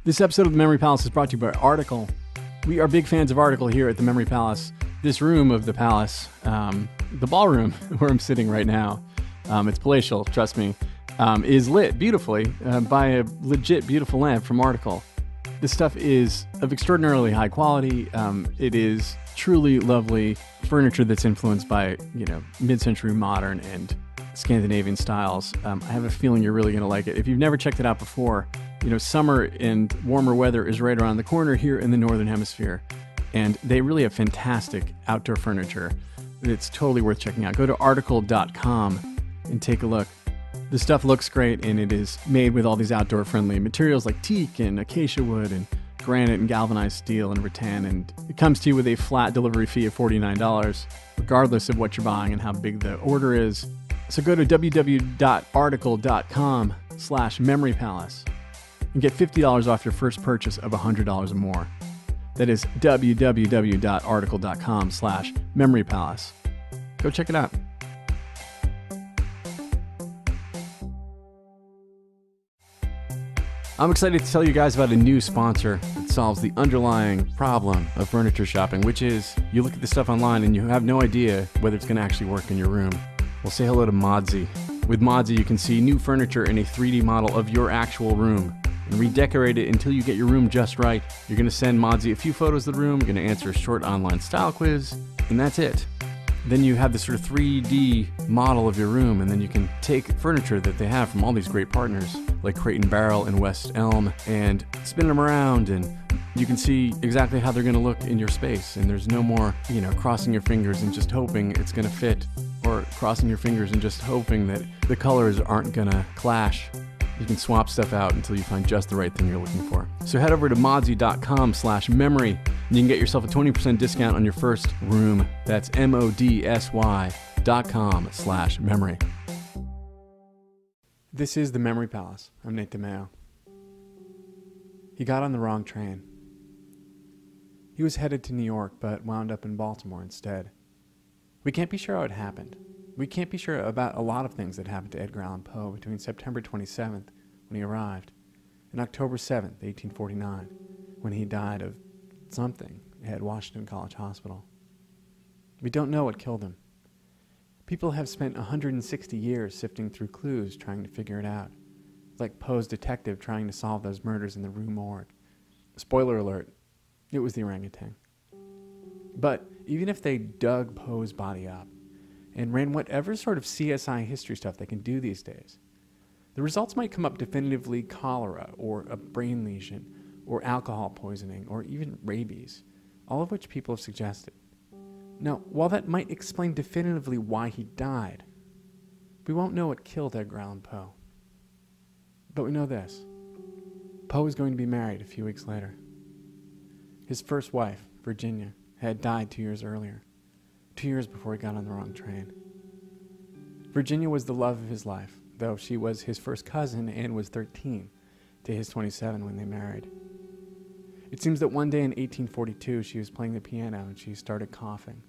This episode of The Memory Palace is brought to you by Article. We are big fans of Article here at The Memory Palace. This room of the palace, the ballroom where I'm sitting right now, it's palatial, trust me, is lit beautifully by a legit beautiful lamp from Article. This stuff is of extraordinarily high quality. It is truly lovely furniture that's influenced by, mid-century modern and Scandinavian styles. I have a feeling you're really going to like it. If you've never checked it out before, summer and warmer weather is right around the corner here in the Northern Hemisphere. And they really have fantastic outdoor furniture. It's totally worth checking out. Go to article.com and take a look. The stuff looks great, and it is made with all these outdoor-friendly materials like teak and acacia wood and granite and galvanized steel and rattan. And it comes to you with a flat delivery fee of $49, regardless of what you're buying and how big the order is. So go to www.article.com/memorypalace and get $50 off your first purchase of $100 or more. That is www.article.com/memorypalace. Go check it out. I'm excited to tell you guys about a new sponsor that solves the underlying problem of furniture shopping, which is you look at the stuff online and you have no idea whether it's going to actually work in your room. Well, say hello to Modsy. With Modsy, you can see new furniture in a 3D model of your actual room and redecorate it until you get your room just right. You're going to send Modsy a few photos of the room, you're going to answer a short online style quiz, and that's it. Then you have this sort of 3D model of your room, and then you can take furniture that they have from all these great partners, like Crate and Barrel and West Elm, and spin them around, and you can see exactly how they're going to look in your space. And there's no more, crossing your fingers and just hoping it's going to fit, or crossing your fingers and just hoping that the colors aren't going to clash. You can swap stuff out until you find just the right thing you're looking for. So head over to modsy.com/memory and you can get yourself a 20% discount on your first room. That's modsy.com/memory. This is The Memory Palace. I'm Nate DiMeo. He got on the wrong train. He was headed to New York, but wound up in Baltimore instead. We can't be sure how it happened. We can't be sure about a lot of things that happened to Edgar Allan Poe between September 27th, when he arrived, and October 7th, 1849, when he died of something at Washington College Hospital. We don't know what killed him. People have spent 160 years sifting through clues trying to figure it out, like Poe's detective trying to solve those murders in the Rue Morgue. Spoiler alert, it was the orangutan. But even if they dug Poe's body up and ran whatever sort of CSI history stuff they can do these days, the results might come up definitively cholera or a brain lesion or alcohol poisoning or even rabies, all of which people have suggested. Now, while that might explain definitively why he died, we won't know what killed Edgar Allan Poe. But we know this. Poe was going to be married a few weeks later. His first wife, Virginia, had died 2 years earlier, 2 years before he got on the wrong train. Virginia was the love of his life, though she was his first cousin and was 13 to his 27 when they married. It seems that one day in 1842 she was playing the piano and she started coughing.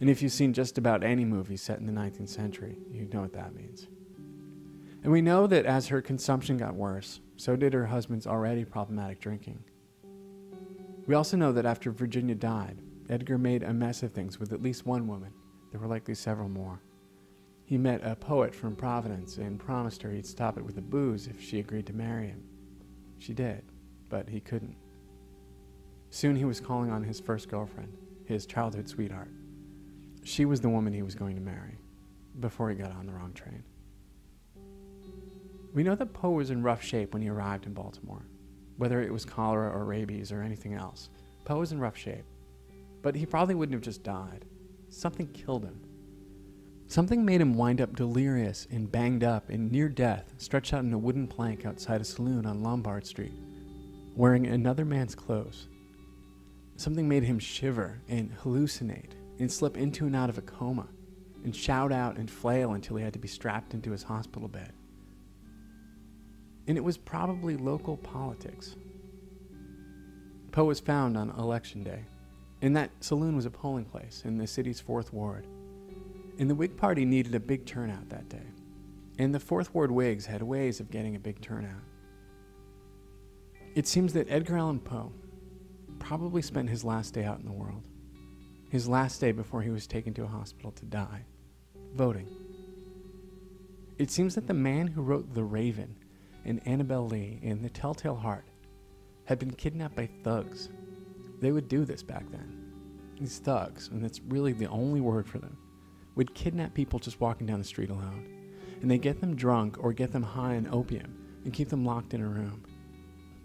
And if you've seen just about any movie set in the 19th century, you know what that means. And we know that as her consumption got worse, so did her husband's already problematic drinking. We also know that after Virginia died, Edgar made a mess of things with at least one woman. There were likely several more. He met a poet from Providence and promised her he'd stop it with the booze if she agreed to marry him. She did, but he couldn't. Soon he was calling on his first girlfriend, his childhood sweetheart. She was the woman he was going to marry, before he got on the wrong train. We know that Poe was in rough shape when he arrived in Baltimore. Whether it was cholera or rabies or anything else, Poe was in rough shape. But he probably wouldn't have just died. Something killed him. Something made him wind up delirious and banged up and near death, stretched out in a wooden plank outside a saloon on Lombard Street, wearing another man's clothes. Something made him shiver and hallucinate and slip into and out of a coma and shout out and flail until he had to be strapped into his hospital bed. And it was probably local politics. Poe was found on Election Day, and that saloon was a polling place in the city's 4th Ward. And the Whig Party needed a big turnout that day, and the 4th Ward Whigs had ways of getting a big turnout. It seems that Edgar Allan Poe probably spent his last day out in the world, his last day before he was taken to a hospital to die, voting. It seems that the man who wrote The Raven and Annabel Lee in The Telltale Heart had been kidnapped by thugs. They would do this back then. These thugs, and that's really the only word for them, would kidnap people just walking down the street alone. And they get them drunk or get them high on opium and keep them locked in a room.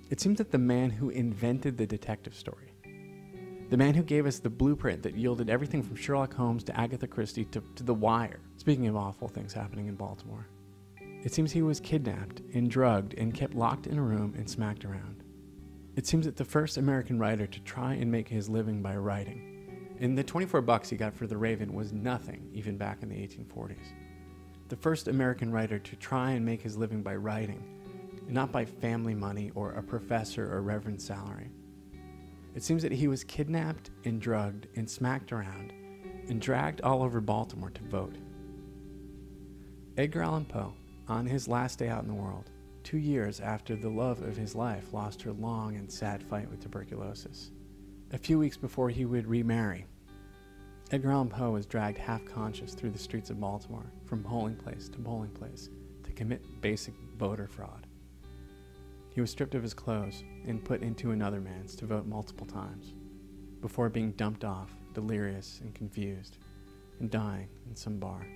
It seems that the man who invented the detective story, the man who gave us the blueprint that yielded everything from Sherlock Holmes to Agatha Christie to The Wire, speaking of awful things happening in Baltimore, it seems he was kidnapped and drugged and kept locked in a room and smacked around. It seems that the first American writer to try and make his living by writing, and the $24 he got for The Raven was nothing even back in the 1840s. The first American writer to try and make his living by writing, not by family money or a professor or reverend salary. It seems that he was kidnapped and drugged and smacked around and dragged all over Baltimore to vote. Edgar Allan Poe, on his last day out in the world, 2 years after the love of his life lost her long and sad fight with tuberculosis, a few weeks before he would remarry, Edgar Allan Poe was dragged half-conscious through the streets of Baltimore from polling place to commit basic voter fraud. He was stripped of his clothes and put into another man's to vote multiple times, before being dumped off, delirious and confused, and dying in some bar.